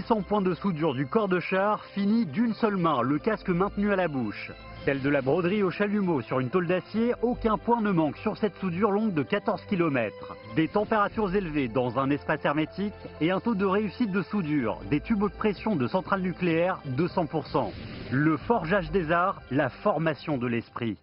800 points de soudure du corps de char finit d'une seule main, le casque maintenu à la bouche. Tel de la broderie au chalumeau sur une tôle d'acier, aucun point ne manque sur cette soudure longue de 14 km. Des températures élevées dans un espace hermétique et un taux de réussite de soudure, des tubes haute pression de centrales nucléaires de 100%. Le forgeage des arts, la formation de l'esprit.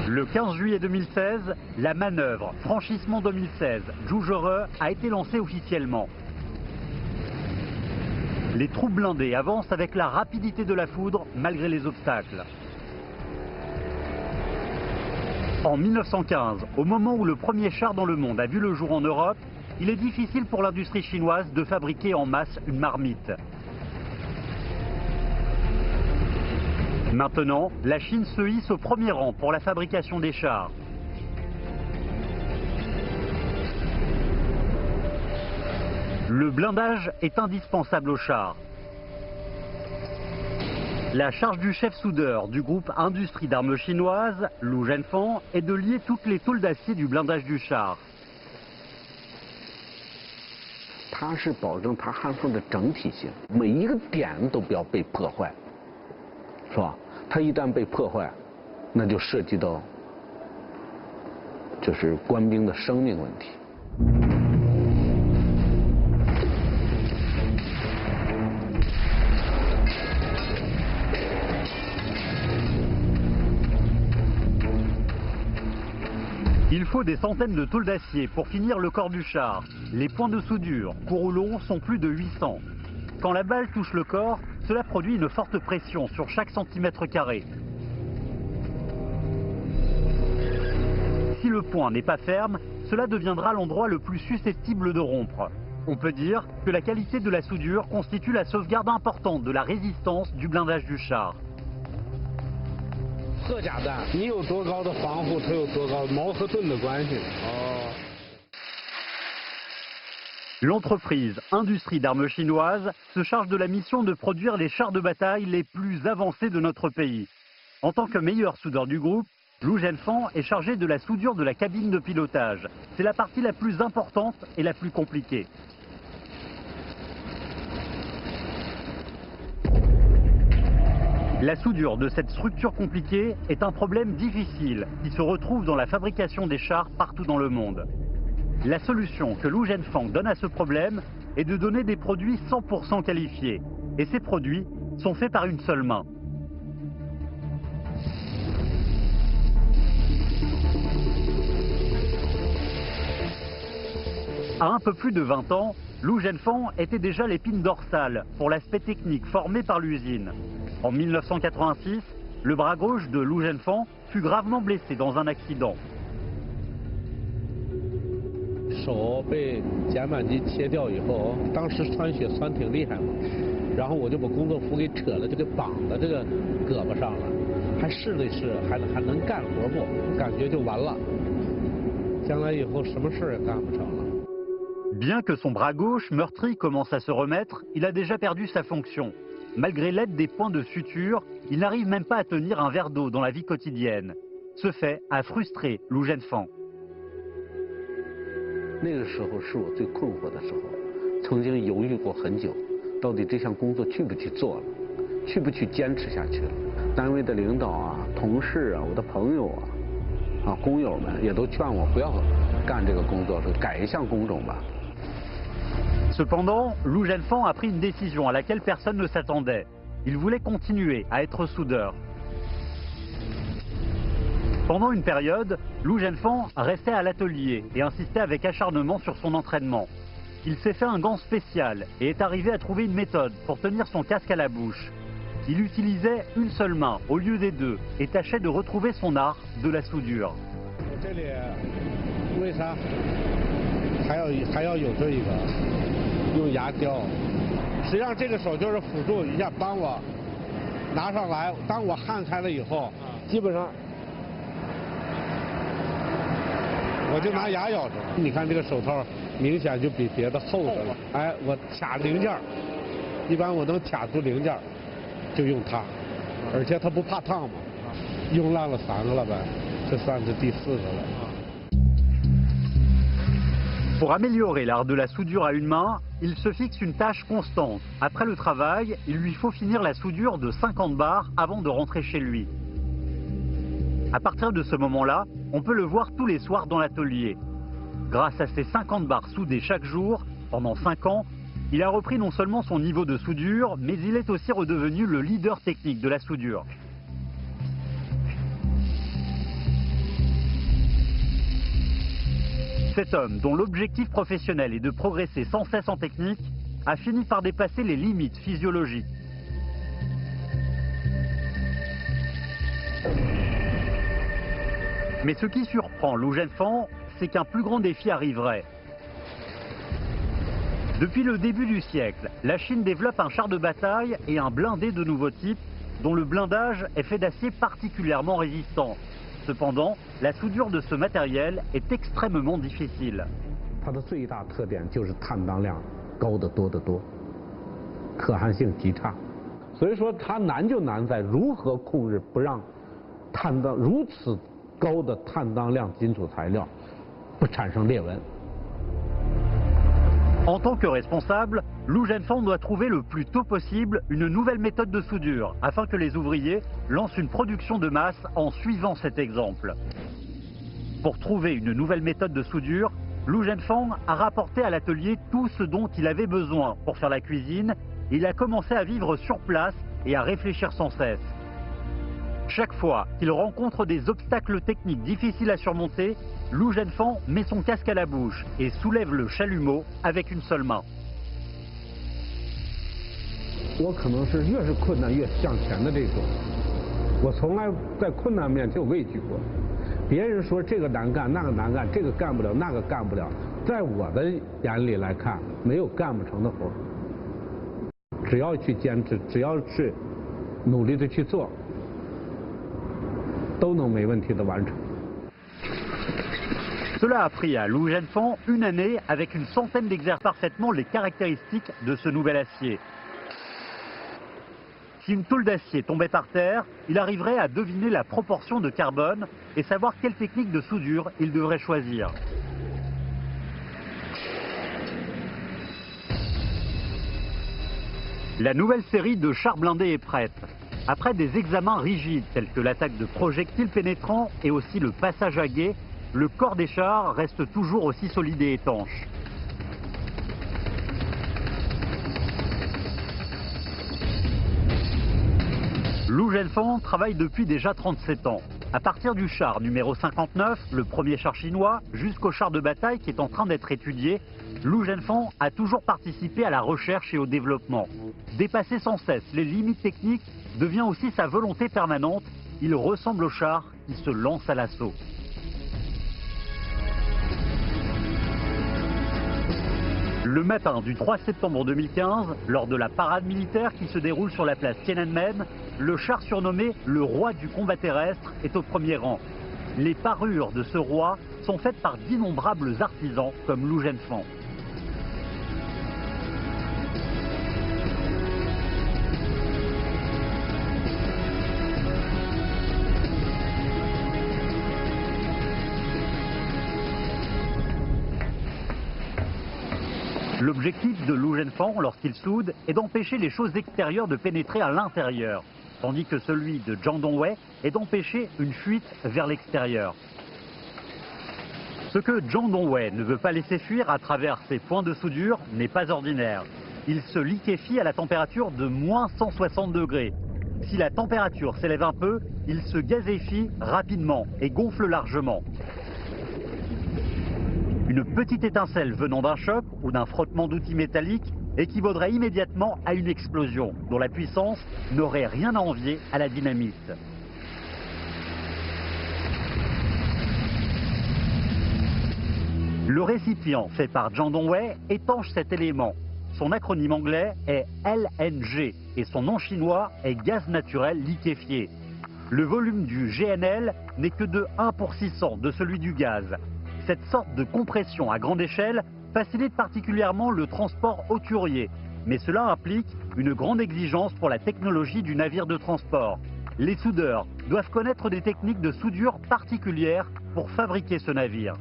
Le 15 juillet 2016, la manœuvre Franchissement 2016 Zhuzhore a été lancée officiellement. Les troupes blindées avancent avec la rapidité de la foudre malgré les obstacles. En 1915, au moment où le premier char dans le monde a vu le jour en Europe, il est difficile pour l'industrie chinoise de fabriquer en masse une marmite. Maintenant, la Chine se hisse au premier rang pour la fabrication des chars. Le blindage est indispensable aux chars. La charge du chef soudeur du groupe Industrie d'armes chinoise, Lu Zhenfang, est de lier toutes les tôles d'acier du blindage du char. 它是保证它焊缝的整体性，每一个点都不要被破坏，是吧？它一旦被破坏，那就涉及到就是官兵的生命问题。 Il faut des centaines de tôles d'acier pour finir le corps du char. Les points de soudure, courts ou longs, sont plus de 800. Quand la balle touche le corps, cela produit une forte pression sur chaque centimètre carré. Si le point n'est pas ferme, cela deviendra l'endroit le plus susceptible de rompre. On peut dire que la qualité de la soudure constitue la sauvegarde importante de la résistance du blindage du char. 荷甲弹，你有多高的防护，它有多高矛和盾的关系。L'entreprise Industrie d'armes chinoise se charge de la mission de produire les chars de bataille les plus avancés de notre pays. En tant que meilleur soudeur du groupe, Lu Zhenfang est chargé de la soudure de la cabine de pilotage. C'est la partie la plus importante et la plus compliquée. La soudure de cette structure compliquée est un problème difficile qui se retrouve dans la fabrication des chars partout dans le monde. La solution que Lu Zhenfang donne à ce problème est de donner des produits 100% qualifiés. Et ces produits sont faits par une seule main. À un peu plus de 20 ans, Lu Zhenfang était déjà l'épine dorsale pour l'aspect technique formé par l'usine. En 1986, le bras gauche de Lu Zhenfang fut gravement blessé dans un accident. 手被剪板机切掉以后，当时穿血穿挺厉害嘛，然后我就把工作服给扯了，就给绑到这个胳膊上了，还试了试，还能干活不？感觉就完了，将来以后什么事也干不成了。 Bien que son bras gauche meurtri commence à se remettre, il a déjà perdu sa fonction. Malgré l'aide des points de suture, il n'arrive même pas à tenir un verre d'eau dans la vie quotidienne. Ce fait a frustré Lu Zhenfang. 那个时候是我最困惑的时候，曾经犹豫过很久，到底这项工作去不去做了，去不去坚持下去了。单位的领导啊、同事啊、我的朋友啊、工友们也都劝我不要干这个工作，说改一项工种吧。 Cependant, Lu Zhenfang a pris une décision à laquelle personne ne s'attendait. Il voulait continuer à être soudeur. Pendant une période, Lu Zhenfang restait à l'atelier et insistait avec acharnement sur son entraînement. Il s'est fait un gant spécial et est arrivé à trouver une méthode pour tenir son casque à la bouche. Il utilisait une seule main au lieu des deux et tâchait de retrouver son art de la soudure. 这里为啥还要有这一个用牙雕？实际上这个手就是辅助一下，帮我拿上来。当我焊开了以后，基本上我就拿牙咬着。你看这个手套明显就比别的厚着了。哎，我卡零件，一般我能卡出零件，就用它，而且它不怕烫嘛。用烂了3个了呗。这算是第4个了。 Pour améliorer l'art de la soudure à une main, il se fixe une tâche constante. Après le travail, il lui faut finir la soudure de 50 bars avant de rentrer chez lui. À partir de ce moment-là, on peut le voir tous les soirs dans l'atelier. Grâce à ces 50 bars soudés chaque jour, pendant 5 ans, il a repris non seulement son niveau de soudure, mais il est aussi redevenu le leader technique de la soudure. Cet homme, dont l'objectif professionnel est de progresser sans cesse en technique, a fini par dépasser les limites physiologiques. Mais ce qui surprend Lou Zhenfang, c'est qu'un plus grand défi arriverait. Depuis le début du siècle, la Chine développe un char de bataille et un blindé de nouveau type, dont le blindage est fait d'acier particulièrement résistant. Cependant, la soudure de ce matériel est extrêmement difficile. 它的最大特点就是碳当量高得多得多，可汗性极差。所以说它难就难在如何控制不让碳当如此高的碳当量金属材料不产生裂纹。 En tant que responsable, Lou Zhenfang doit trouver le plus tôt possible une nouvelle méthode de soudure afin que les ouvriers lancent une production de masse en suivant cet exemple. Pour trouver une nouvelle méthode de soudure, Lou Zhenfang a rapporté à l'atelier tout ce dont il avait besoin pour faire la cuisine. Il a commencé à vivre sur place et à réfléchir sans cesse. Chaque fois qu'il rencontre des obstacles techniques difficiles à surmonter, Lou Zhenfang met son casque à la bouche et soulève le chalumeau avec une seule main. 我可能是越是困难越向前的这种，我从来在困难面前有畏惧过。别人说这个难干那个难干，这个干不了那个干不了，在我的眼里来看，没有干不成的活。只要去坚持，只要是努力的去做，都能没问题的完成。 Cela a pris à Lou Zhenfang une année avec une centaine d'exercices parfaitement les caractéristiques de ce nouvel acier. Si une tôle d'acier tombait par terre, il arriverait à deviner la proportion de carbone et savoir quelle technique de soudure il devrait choisir. La nouvelle série de chars blindés est prête. Après des examens rigides tels que l'attaque de projectiles pénétrants et aussi le passage à guet, le corps des chars reste toujours aussi solide et étanche. Lou Zhenfang travaille depuis déjà 37 ans. À partir du char numéro 59, le premier char chinois, jusqu'au char de bataille qui est en train d'être étudié, Lou Zhenfang a toujours participé à la recherche et au développement. Dépasser sans cesse les limites techniques devient aussi sa volonté permanente. Il ressemble au char qui se lance à l'assaut. Le matin du 3 septembre 2015, lors de la parade militaire qui se déroule sur la place Tiananmen, le char surnommé le roi du combat terrestre est au premier rang. Les parures de ce roi sont faites par d'innombrables artisans comme Lou Zhenfang. L'objectif de Lou Zhenfang lorsqu'il soude est d'empêcher les choses extérieures de pénétrer à l'intérieur, tandis que celui de Zhang Dongwei est d'empêcher une fuite vers l'extérieur. Ce que Zhang Dongwei ne veut pas laisser fuir à travers ses points de soudure n'est pas ordinaire. Il se liquéfie à la température de moins 160 degrés. Si la température s'élève un peu, il se gazéfie rapidement et gonfle largement. Une petite étincelle venant d'un choc ou d'un frottement d'outils métalliques équivaudrait immédiatement à une explosion dont la puissance n'aurait rien à envier à la dynamite. Le récipient fait par Zhang Dongwei étanche cet élément. Son acronyme anglais est LNG et son nom chinois est gaz naturel liquéfié. Le volume du GNL n'est que de 1 pour 600 de celui du gaz. Cette sorte de compression à grande échelle facilite particulièrement le transport hauturier, mais cela implique une grande exigence pour la technologie du navire de transport. Les soudeurs doivent connaître des techniques de soudure particulières pour fabriquer ce navire.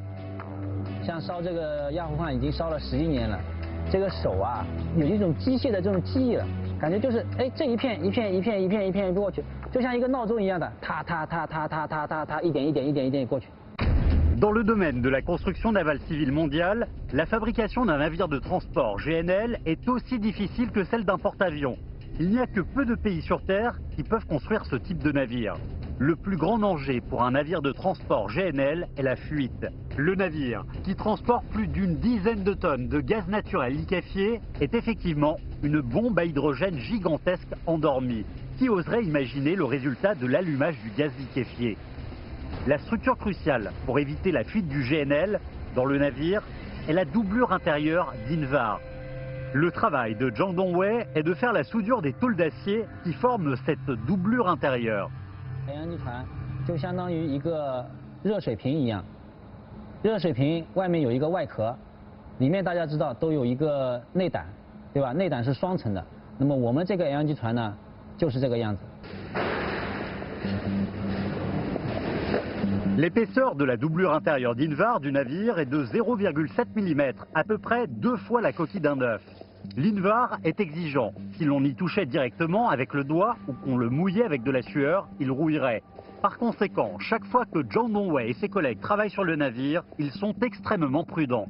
像烧这个氩弧焊已经烧了10几年了，这个手啊有一种机械的这种记忆了，感觉就是哎这一片一片一片一片一片过去，就像一个闹钟一样的，踏踏踏踏踏踏踏踏，一点一点一点一点过去。 Dans le domaine de la construction navale civile mondiale, la fabrication d'un navire de transport GNL est aussi difficile que celle d'un porte-avions. Il n'y a que peu de pays sur Terre qui peuvent construire ce type de navire. Le plus grand danger pour un navire de transport GNL est la fuite. Le navire, qui transporte plus d'une dizaine de tonnes de gaz naturel liquéfié, est effectivement une bombe à hydrogène gigantesque endormie. Qui oserait imaginer le résultat de l'allumage du gaz liquéfié? La structure cruciale pour éviter la fuite du GNL dans le navire est la doublure intérieure d'Invar. Le travail de Zhang Dongwei est de faire la soudure des tôles d'acier qui forment cette doublure intérieure. 海洋机船就相当于一个热水瓶一样，热水瓶外面有一个外壳，里面大家知道都有一个内胆，对吧？内胆是双层的。那么我们这个洋机船呢，就是这个样子。 L'épaisseur de la doublure intérieure d'Invar du navire est de 0,7 mm, à peu près 2 fois la coquille d'un œuf. L'Invar est exigeant. Si l'on y touchait directement avec le doigt ou qu'on le mouillait avec de la sueur, il rouillerait. Par conséquent, chaque fois que Zhang Dongwei et ses collègues travaillent sur le navire, ils sont extrêmement prudents.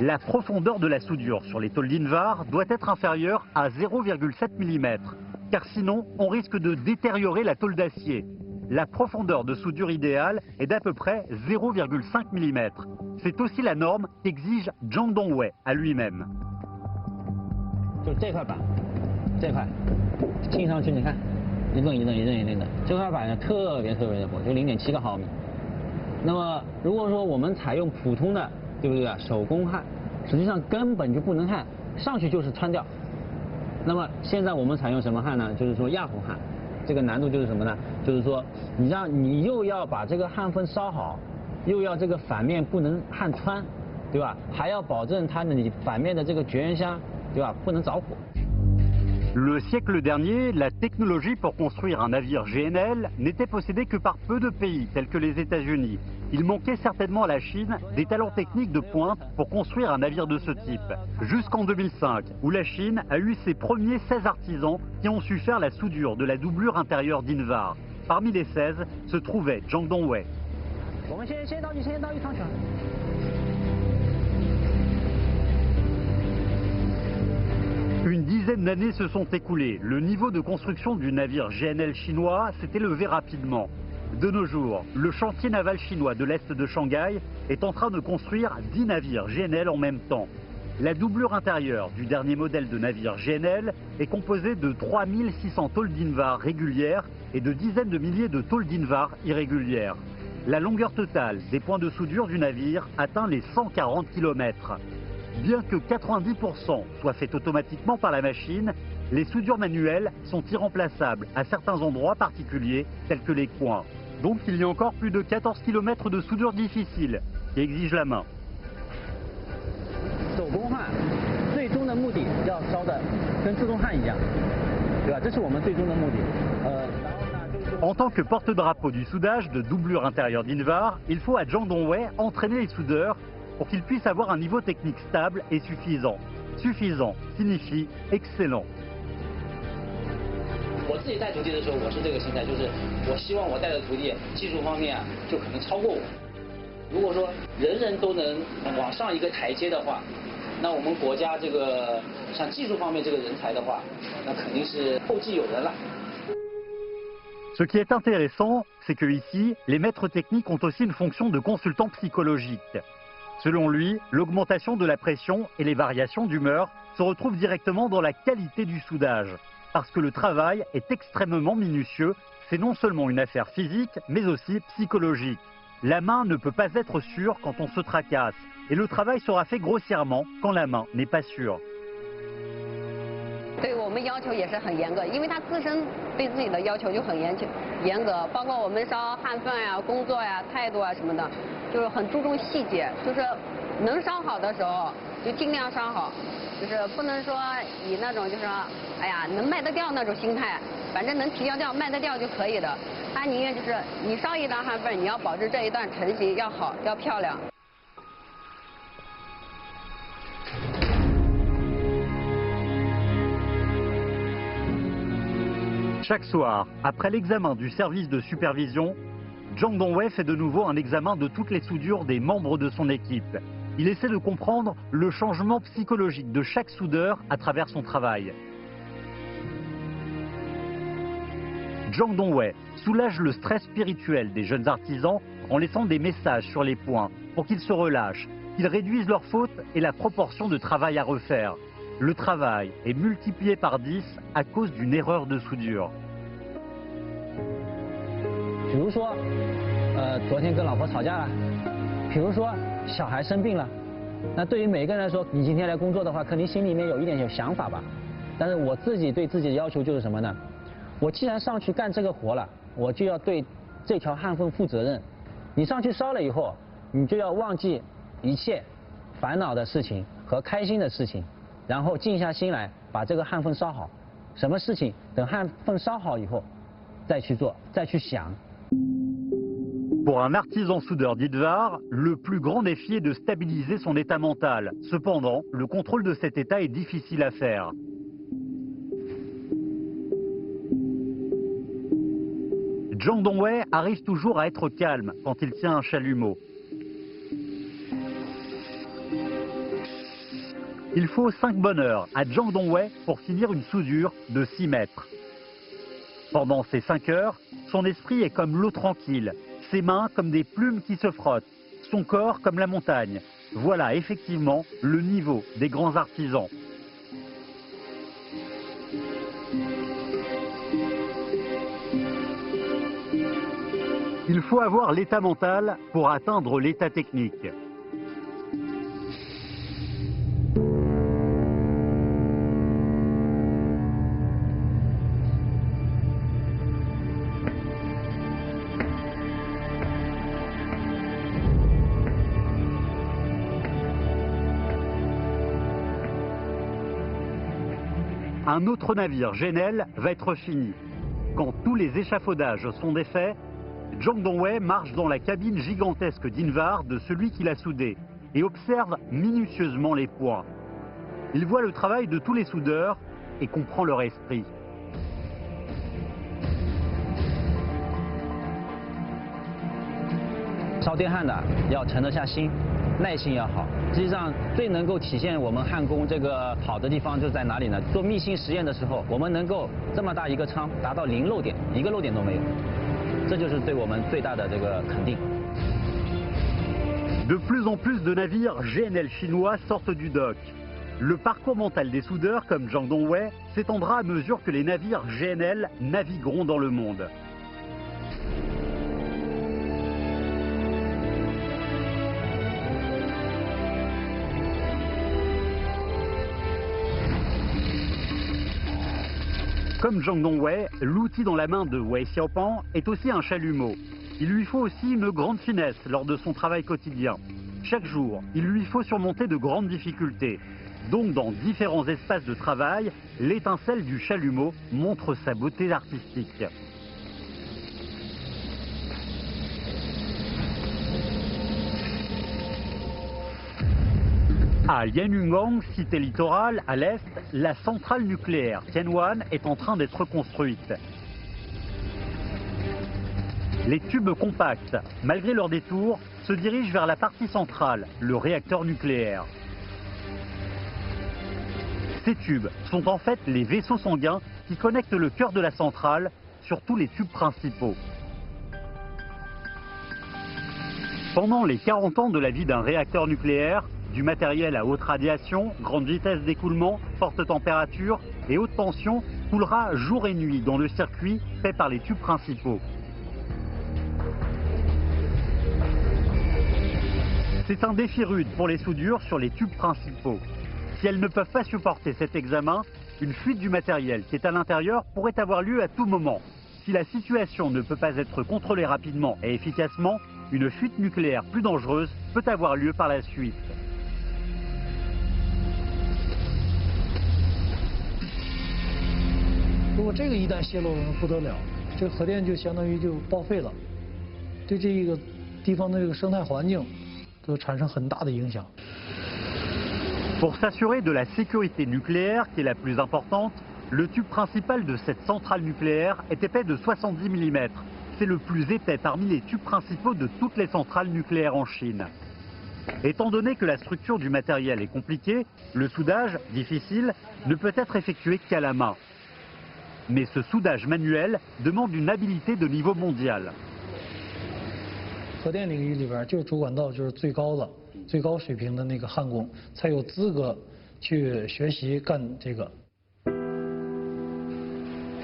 La profondeur de la soudure sur les tôles d'Invar doit être inférieure à 0,7 mm, car sinon on risque de détériorer la tôle d'acier. La profondeur de soudure idéale est d'à peu près 0,5 mm. C'est aussi la norme qu'exige Zhang Dongwei à lui-même. 就这块板，这块听上去你看一顿一顿一顿一顿的，这块板呢特别特别的薄，就0.7个毫米。那么如果说我们采用普通的，对不对啊？手工焊，实际上根本就不能焊，上去就是穿掉。那么现在我们采用什么焊呢？就是说氩弧焊，这个难度就是什么呢？就是说你又要把这个焊缝烧好，又要这个反面不能焊穿，对吧？还要保证它的你反面的这个绝缘箱，对吧？不能着火。 Le siècle dernier, la technologie pour construire un navire GNL n'était possédée que par peu de pays, tels que les États-Unis. Il manquait certainement à la Chine des talents techniques de pointe pour construire un navire de ce type. Jusqu'en 2005, où la Chine a eu ses premiers 16 artisans qui ont su faire la soudure de la doublure intérieure d'Invar. Parmi les 16 se trouvait Zhang Dongwei. Une dizaine d'années se sont écoulées. Le niveau de construction du navire GNL chinois s'est élevé rapidement. De nos jours, le chantier naval chinois de l'Est de Shanghai est en train de construire 10 navires GNL en même temps. La doublure intérieure du dernier modèle de navire GNL est composée de 3600 tôles d'Invar régulières et de dizaines de milliers de tôles d'Invar irrégulières. La longueur totale des points de soudure du navire atteint les 140 km. Bien que 90% soient faits automatiquement par la machine, les soudures manuelles sont irremplaçables à certains endroits particuliers tels que les coins. Donc il y a encore plus de 14 km de soudure difficile qui exigent la main. En tant que porte-drapeau du soudage de doublure intérieure d'Invar, il faut à Zhang Dongwei entraîner les soudeurs pour qu'ils puissent avoir un niveau technique stable et suffisant. Suffisant signifie excellent. 我自己带徒弟的时候，我是这个心态，就是我希望我带的徒弟技术方面啊，就可能超过我。如果说人人都能往上一个台阶的话，那我们国家这个像技术方面这个人才的话，那肯定是后继有人了。 Ce qui est intéressant, c'est que ici, les maîtres techniques ont aussi une fonction de consultant psychologique. Selon lui, l'augmentation de la pression et les variations d'humeur se retrouvent directement dans la qualité du soudage. Parce que le travail est extrêmement minutieux, c'est non seulement une affaire physique, mais aussi psychologique. La main ne peut pas être sûre quand on se tracasse, et le travail sera fait grossièrement quand la main n'est pas sûre. 对我们要求也是很严格，因为他自身对自己的要求就很严格，包括我们烧焊缝呀、工作呀、态度啊什么的，就是很注重细节，就是能烧好的时候就尽量烧好，就是不能说以那种就是说，哎呀能卖得掉那种心态，反正能提交掉卖得掉就可以的。他宁愿就是你烧一段焊缝，你要保证这一段成型要好要漂亮。Chaque soir, après l'examen du service de supervision, Zhang Dongwei fait de nouveau un examen de toutes les soudures des membres de son équipe. Il essaie de comprendre le changement psychologique de chaque soudeur à travers son travail. Zhang Dongwei soulage le stress spirituel des jeunes artisans en laissant des messages sur les points pour qu'ils se relâchent, qu'ils réduisent leurs fautes et la proportion de travail à refaire. Le travail est multiplié par 10 à cause d'une erreur de soudure. 比如说，昨天跟老婆吵架了，比如说小孩生病了，那对于每个人来说，你今天来工作的话，肯定心里面有一点想法吧。但是我自己对自己的要求就是什么呢？我既然上去干这个活了，我就要对这条焊缝负责任。你上去烧了以后，你就要忘记一切烦恼的事情和开心的事情，然后静下心来把这个焊缝烧好。什么事情等焊缝烧好以后再去做，再去想。 Pour un artisan soudeur d'Idvar, le plus grand défi est de stabiliser son état mental. Cependant, le contrôle de cet état est difficile à faire. Zhang Dongwei arrive toujours à être calme quand il tient un chalumeau. Il faut 5 bonnes heures à Zhang Dongwei pour finir une soudure de 6 mètres. Pendant ces 5 heures, son esprit est comme l'eau tranquille. Ses mains comme des plumes qui se frottent, son corps comme la montagne. Voilà effectivement le niveau des grands artisans. Il faut avoir l'état mental pour atteindre l'état technique. Un autre navire, Genel, va être fini. Quand tous les échafaudages sont défaits, Zhang Dongwei marche dans la cabine gigantesque d'Invar de celui qui l'a soudé et observe minutieusement les points. Il voit le travail de tous les soudeurs et comprend leur esprit. 烧电焊的要沉得下心，耐心要好。实际上，最能够体现我们焊工这个好的地方就在哪里呢？做密芯实验的时候，我们能够这么大一个仓达到0漏点，一个漏点都没有，这就是对我们最大的这个肯定。 De plus en plus de navires GNL chinois sortent du dock. Le parcours mental des soudeurs comme Zhang Dongwei s'étendra à mesure que les navires GNL navigueront dans le monde. Comme Zhang Dongwei, l'outil dans la main de Wei Xiaopan est aussi un chalumeau. Il lui faut aussi une grande finesse lors de son travail quotidien. Chaque jour, il lui faut surmonter de grandes difficultés. Donc dans différents espaces de travail, l'étincelle du chalumeau montre sa beauté artistique. À Lianyungang, cité littorale, à l'est, la centrale nucléaire Tianwan est en train d'être construite. Les tubes compacts, malgré leur détour, se dirigent vers la partie centrale, le réacteur nucléaire. Ces tubes sont en fait les vaisseaux sanguins qui connectent le cœur de la centrale, surtout les tubes principaux. Pendant les 40 ans de la vie d'un réacteur nucléaire, du matériel à haute radiation, grande vitesse d'écoulement, forte température et haute tension coulera jour et nuit dans le circuit fait par les tubes principaux. C'est un défi rude pour les soudures sur les tubes principaux. Si elles ne peuvent pas supporter cet examen, une fuite du matériel qui est à l'intérieur pourrait avoir lieu à tout moment. Si la situation ne peut pas être contrôlée rapidement et efficacement, une fuite nucléaire plus dangereuse peut avoir lieu par la suite. 如果这个一旦泄露了，不得了，这个核电就相当于就报废了，对这个地方的这个生态环境都产生很大的影响。 Pour s'assurer de la sécurité nucléaire, qui est la plus importante, le tube principal de cette centrale nucléaire est épais de 70 mm. C'est le plus épais parmi les tubes principaux de toutes les centrales nucléaires en Chine. Étant donné que la structure du matériel est compliquée, le soudage, difficile, ne peut être effectué qu'à la main. Mais ce soudage manuel demande une habileté de niveau mondial. 核电领域里边，就是主管道就是最高水平的那个焊工才有资格去学习干这个。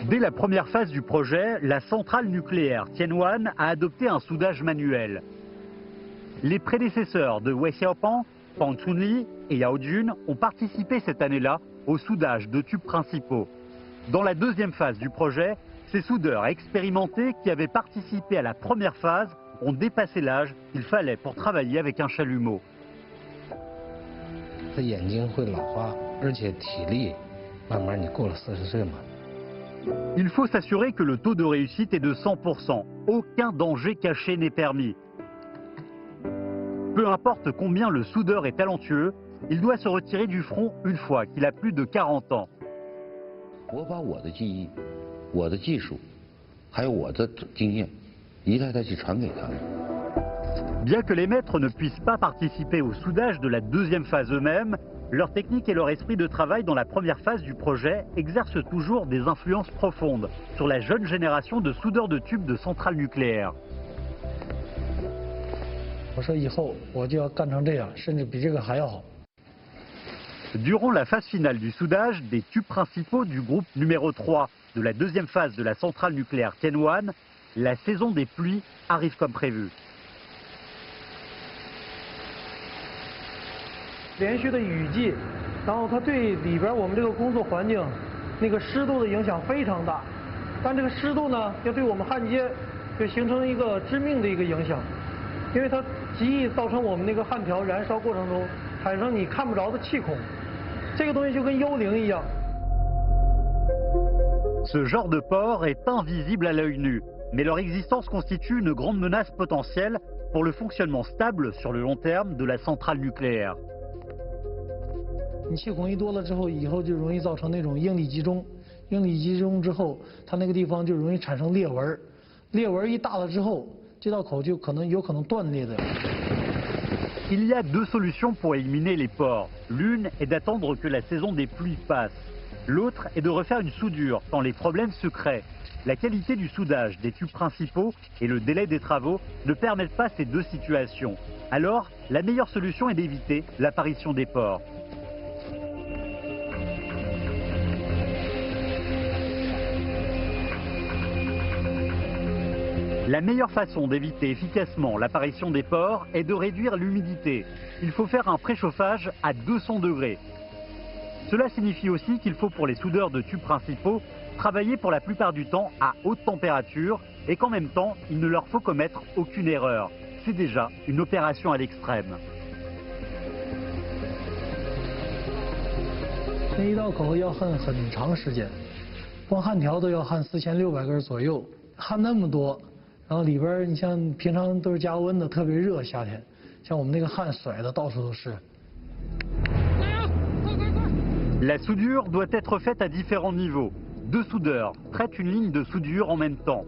Dès la première phase du projet, la centrale nucléaire Tianwan a adopté un soudage manuel. Les prédécesseurs de Wei Xiaopeng, Pang Chunli et Yao Jun ont participé cette année-là au soudage de tubes principaux. Dans la deuxième phase du projet, ces soudeurs expérimentés qui avaient participé à la première phase ont dépassé l'âge qu'il fallait pour travailler avec un chalumeau. 他眼睛会老化，而且体力慢慢你过了40岁嘛。 Il faut s'assurer que le taux de réussite est de 100%. Aucun danger caché n'est permis. Peu importe combien le soudeur est talentueux, il doit se retirer du front une fois qu'il a plus de 40 ans. 我把我的技艺、我的技术，还有我的经验，一代代去传给他们。 Bien que les maîtres ne puissent pas participer au soudage de la deuxième phase eux-mêmes, leur technique et leur esprit de travail dans la première phase du projet exercent toujours des influences profondes sur la jeune génération de soudeurs de tubes de centrales nucléaires. 我说以后我就要干成这样，甚至比这个还要好。 Durant la phase finale du soudage des tubes principaux du groupe numéro 3 de la deuxième phase de la centrale nucléaire Tianwan, la saison des pluies arrive comme prévu. 连续的雨季，然后它对里边我们这个工作环境那个湿度的影响非常大，但这个湿度呢，要对我们焊接就形成一个致命的一个影响，因为它极易造成我们那个焊条燃烧过程中产生你看不着的气孔，这个东西就跟幽灵一样。 Ce genre de pores est invisible à l'œil nu, mais leur existence constitue une grande menace potentielle pour le fonctionnement stable sur le long terme de la centrale nucléaire. 你气孔一多了之后，以后就容易造成那种应力集中，应力集中之后，它那个地方就容易产生裂纹，裂纹一大了之后，这道口就有可能断裂的。 Il y a deux solutions pour éliminer les pores. L'une est d'attendre que la saison des pluies passe. L'autre est de refaire une soudure quand les problèmes se créent. La qualité du soudage des tubes principaux et le délai des travaux ne permettent pas ces deux situations. Alors, la meilleure solution est d'éviter l'apparition des pores. La meilleure façon d'éviter efficacement l'apparition des pores est de réduire l'humidité. Il faut faire un préchauffage à 200 degrés. Cela signifie aussi qu'il faut pour les soudeurs de tubes principaux travailler pour la plupart du temps à haute température et qu'en même temps, il ne leur faut commettre aucune erreur. C'est déjà une opération à l'extrême. 那一道口要焊很长时间，光焊条都要焊4600根左右，焊那么多。 然后里边你像平常都是加温的，特别热，夏天，像我们那个焊甩的到处都是。La soudure doit être faite à différents niveaux. Deux soudeurs traitent une ligne de soudure en même temps.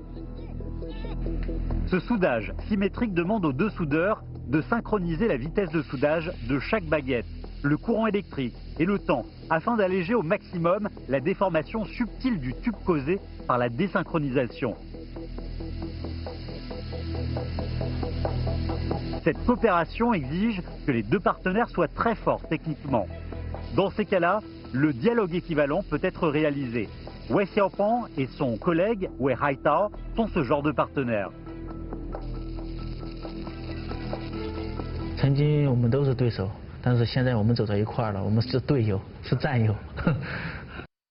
Ce soudage symétrique demande aux deux soudeurs de synchroniser la vitesse de soudage de chaque baguette, le courant électrique et le temps, afin d'alléger au maximum la déformation subtile du tube causée par la désynchronisation. Cette coopération exige que les deux partenaires soient très forts techniquement. Dans ces cas-là, le dialogue équivalent peut être réalisé. Wei Xiaopeng et son collègue Wei Haitao sont ce genre de partenaires. 曾经我们都是对手，但是现在我们走到一块儿了，我们是队友，是战友。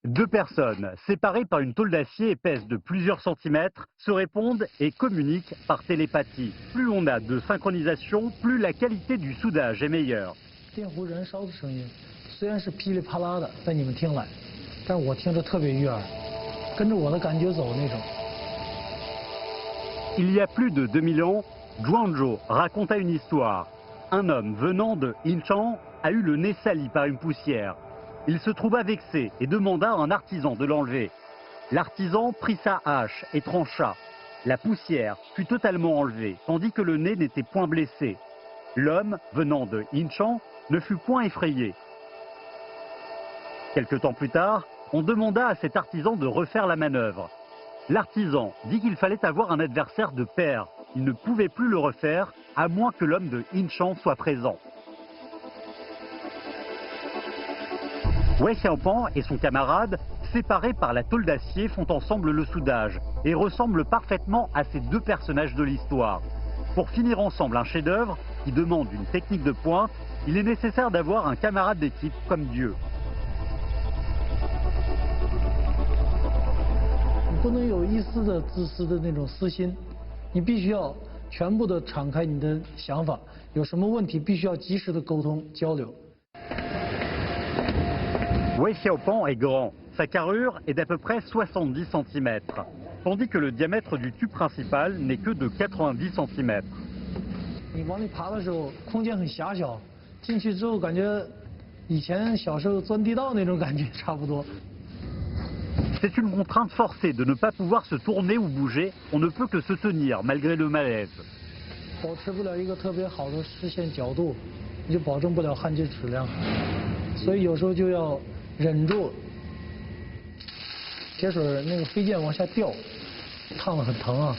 Deux personnes, séparées par une tôle d'acier épaisse de plusieurs centimètres, se répondent et communiquent par télépathie. Plus on a de synchronisation, plus la qualité du soudage est meilleure. 电弧燃烧的声音虽然是噼里啪啦的，在你们听来，但是我听着特别悦耳，跟着我的感觉走那种。Il y a plus de 2000 ans, Zhuangzhou raconta une histoire. Un homme venant de Yichang a eu le nez sali par une poussière. Il se trouva vexé et demanda à un artisan de l'enlever. L'artisan prit sa hache et trancha. La poussière fut totalement enlevée, tandis que le nez n'était point blessé. L'homme, venant de Yichang, ne fut point effrayé. Quelque temps plus tard, on demanda à cet artisan de refaire la manœuvre. L'artisan dit qu'il fallait avoir un adversaire de pair. Il ne pouvait plus le refaire, à moins que l'homme de Yichang soit présent. Wei Xiaopeng et son camarade, séparés par la tôle d'acier, font ensemble le soudage et ressemblent parfaitement à ces deux personnages de l'histoire. Pour finir ensemble un chef-d'œuvre qui demande une technique de pointe, il est nécessaire d'avoir un camarade d'équipe comme Dieu. 不能有一丝的自私的那种私心，你必须要全部的敞开你的想法，有什么问题必须要及时的沟通交流。 Wei Xiaopeng est grand. Sa carrure est d'à peu près 70 cm, tandis que le diamètre du tube principal n'est que de 90 cm. 你往里爬的时候，空间很狭小，进去之后感觉以前小时候钻地道那种感觉差不多。 C'est une contrainte forcée de ne pas pouvoir se tourner ou bouger, on ne peut que se tenir malgré le malaise. 保持不了一个特别好的视线角度，你就保证不了焊接质量，所以有时候就要忍住。铁水那个飞溅往下掉，烫得很疼啊。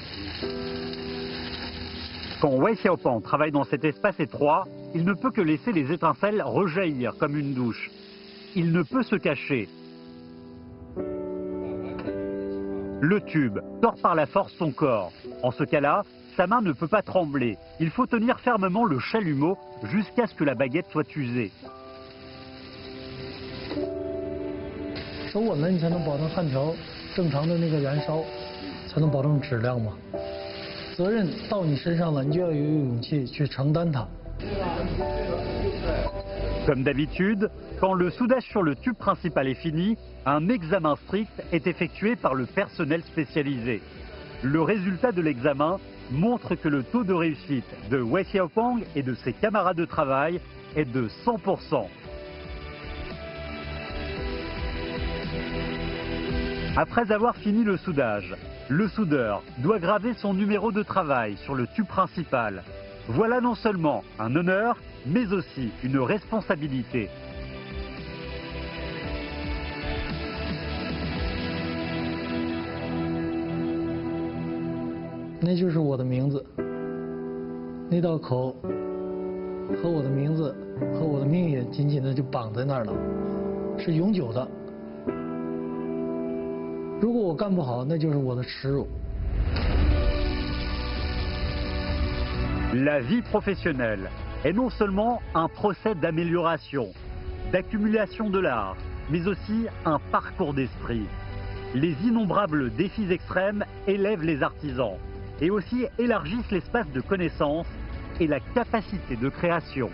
Quand Wei Xiaopeng travaille dans cet espace étroit, il ne peut que laisser les étincelles rejaillir comme une douche. Il ne peut se cacher. Le tube tord par la force son corps. En ce cas-là, sa main ne peut pas trembler. Il faut tenir fermement le chalumeau jusqu'à ce que la baguette soit usée. 手稳了，你才能保证焊条正常的那个燃烧，才能保证质量嘛。责任到你身上了，你就要有勇气去承担它。 Comme d'habitude, quand le soudage sur le tube principal est fini, un examen strict est effectué par le personnel spécialisé. Le résultat de l'examen montre que le taux de réussite de Wei Xiaopeng et de ses camarades de travail est de 100%. Après avoir fini le soudage, le soudeur doit graver son numéro de travail sur le tube principal. Voilà non seulement un honneur, mais aussi une responsabilité. « 那就是我的名字，那道口和我的名字和我的命运紧紧的就绑在那儿了，是永久的。如果我干不好，那就是我的耻辱。” La vie professionnelle est non seulement un procès d'amélioration, d'accumulation de l'art, mais aussi un parcours d'esprit. Les innombrables défis extrêmes élèvent les artisans et aussi élargissent l'espace de connaissance et la capacité de création.